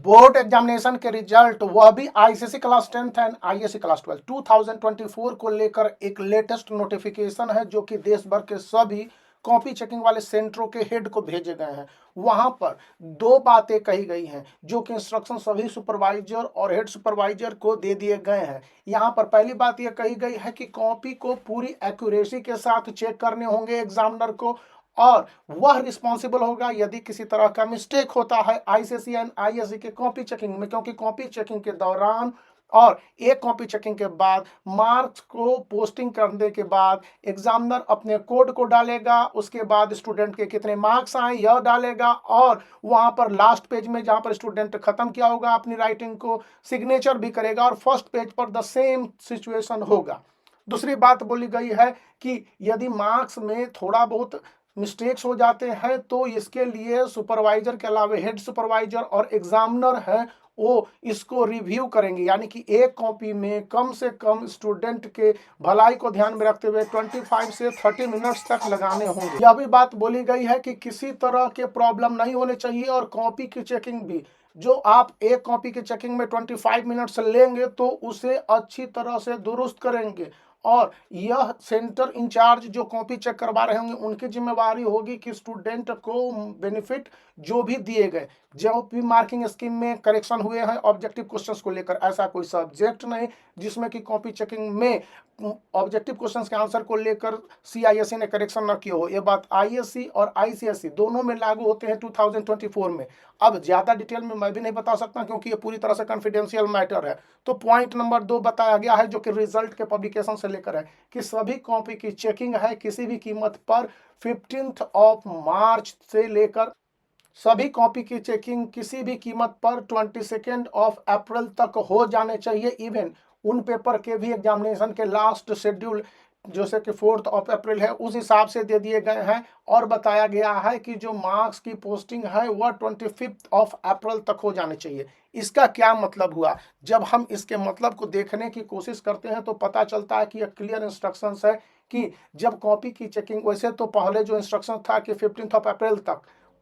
Board examination के result, वह भी ICSE class 10th and ISC class 12 2024 को लेकर एक लेटेस्ट नोटिफिकेशन है जो कि देश भर के सभी कॉपी चेकिंग वाले सेंटरों के हेड को भेजे गए हैं। वहां पर दो बातें कही गई हैं जो कि इंस्ट्रक्शन सभी सुपरवाइजर और हेड सुपरवाइजर को दे दिए गए हैं। यहां पर पहली बात यह कही गई है कि कॉपी को पूरी एक्यूरेसी के साथ चेक करने होंगे एग्जामिनर को, और वह रिस्पॉन्सिबल होगा यदि किसी तरह का मिस्टेक होता है आईसीएसई एंड आईएससी के कॉपी चेकिंग में, क्योंकि कॉपी चेकिंग के दौरान और एक कॉपी चेकिंग के बाद मार्क्स को पोस्टिंग करने के बाद एग्जामिनर अपने कोड को डालेगा, उसके बाद स्टूडेंट के कितने मार्क्स आए यह डालेगा, और वहां पर लास्ट पेज में जहां पर स्टूडेंट खत्म किया होगा अपनी राइटिंग को सिग्नेचर भी करेगा, और फर्स्ट पेज पर द सेम सिचुएशन होगा। दूसरी बात बोली गई है कि यदि मार्क्स में थोड़ा बहुत मिस्टेक्स हो जाते हैं तो इसके लिए सुपरवाइजर के अलावा हेड सुपरवाइजर और एग्जामिनर है वो इसको रिव्यू करेंगे, यानी कि एक कॉपी में कम से कम स्टूडेंट के भलाई को ध्यान में रखते हुए 25 से 30 मिनट्स तक लगाने होंगे। यह भी बात बोली गई है कि किसी तरह के प्रॉब्लम नहीं होने चाहिए, और कॉपी की चेकिंग भी जो आप एक कॉपी की चेकिंग में 25 मिनट्स लेंगे तो उसे अच्छी तरह से दुरुस्त करेंगे, और यह सेंटर इंचार्ज जो कॉपी चेक करवा रहे होंगे उनकी जिम्मेवारी होगी कि स्टूडेंट को बेनिफिट जो भी दिए गए, जो भी मार्किंग स्कीम में करेक्शन हुए हैं ऑब्जेक्टिव क्वेश्चंस को लेकर, ऐसा कोई सब्जेक्ट नहीं जिसमें कि कॉपी चेकिंग में ऑब्जेक्टिव क्वेश्चंस के आंसर को लेकर सीआईएससी ने करेक्शन न किया हो। ये बात आईएससी और आईसीएससी दोनों में लागू होते हैं 2024 में। अब ज्यादा डिटेल में मैं भी नहीं बता सकता क्योंकि ये पूरी तरह से कॉन्फिडेंशियल मैटर है। तो पॉइंट नंबर 2 बताया गया है जो कि रिजल्ट के पब्लिकेशन से लेकर है कि सभी कॉपी की चेकिंग है किसी भी कीमत पर 15 मार्च से लेकर, सभी कॉपी की चेकिंग किसी भी कीमत पर 22 अप्रैल तक हो जाने चाहिए। इवन उन पेपर के भी एग्जामिनेशन के लास्ट शेड्यूल जैसे कि 4 अप्रैल है उस हिसाब से दे दिए गए हैं, और बताया गया है कि जो मार्क्स की पोस्टिंग है वह 25 अप्रैल तक हो जाने चाहिए। इसका क्या मतलब हुआ? जब हम इसके मतलब को देखने की कोशिश करते हैं तो पता चलता है कि यह क्लियर इंस्ट्रक्शंस है कि जब कॉपी की चेकिंग, वैसे तो पहले जो इंस्ट्रक्शन था कि 15 अप्रैल तक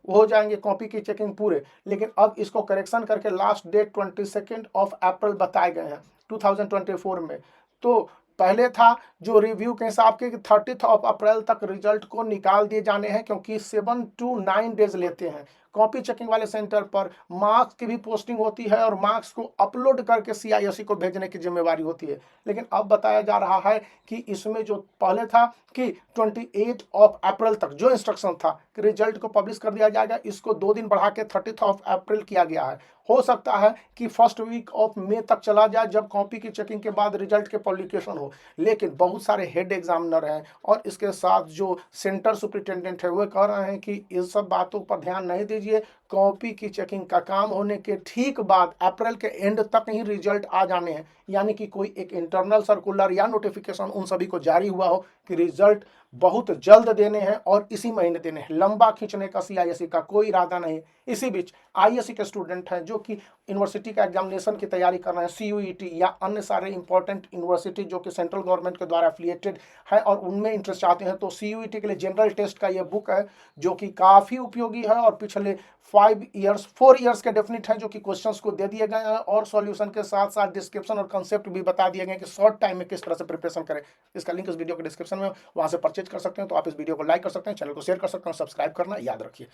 हो जाएंगे कॉपी की चेकिंग पूरे, लेकिन अब इसको करेक्शन करके लास्ट डेट 22 अप्रैल बताए गए हैं 2024 में। तो पहले था जो रिव्यू के हिसाब के 30 अप्रैल तक रिजल्ट को निकाल दिए जाने हैं, क्योंकि 7 to 9 डेज लेते हैं। कॉपी चेकिंग वाले सेंटर पर मार्क्स की भी पोस्टिंग होती है और मार्क्स को अपलोड करके सीआईएससी को भेजने की जिम्मेवारी होती है। लेकिन अब बताया जा रहा है कि इसमें जो पहले था कि 28 अप्रैल तक जो इंस्ट्रक्शन था कि रिजल्ट को पब्लिश कर दिया जाएगा, इसको 2 दिन बढ़ा के 30 अप्रैल किया गया है। हो सकता है कि फर्स्ट वीक ऑफ मई तक चला जाए जब कॉपी की चेकिंग के बाद रिजल्ट के पब्लिकेशन हो। लेकिन बहुत सारे हेड एग्जामिनर हैं और इसके साथ जो सेंटर सुपरिटेंडेंट है वो कह रहे हैं कि इस सब बातों पर ध्यान नहीं दीजिए, कॉपी की चेकिंग का काम होने के ठीक बाद अप्रैल के एंड तक ही रिजल्ट आ जाने हैं, यानी कि कोई एक इंटरनल सर्कुलर या नोटिफिकेशन उन सभी को जारी हुआ हो कि रिजल्ट बहुत जल्द देने हैं और इसी महीने देने हैं। लंबा खींचने का सीआईएससी का कोई इरादा नहीं। इसी बीच आईएससी के स्टूडेंट हैं जो कि यूनिवर्सिटी का एग्जामिनेशन की तैयारी कर रहे हैं, सीयूईटी या अन्य सारे इंपॉर्टेंट यूनिवर्सिटी जो कि सेंट्रल गवर्नमेंट के द्वारा एफिलिएटेड है और उनमें इंटरेस्ट चाहते हैं, तो सीयूईटी के लिए जनरल टेस्ट का ये बुक है जो कि काफ़ी उपयोगी है और पिछले 4 ईयर्स के डेफिनेट है जो कि क्वेश्चंस को दे दिए गए हैं और सॉल्यूशन के साथ साथ डिस्क्रिप्शन और कंसेप्ट भी बता दिए गए कि शॉर्ट टाइम में किस तरह से प्रिपरेशन करें। इसका लिंक इस वीडियो के डिस्क्रिप्शन में, वहां से परचेज कर सकते हैं। तो आप इस वीडियो को लाइक कर सकते हैं, चैनल को शेयर कर सकते हैं, सब्सक्राइब करना याद रखिए।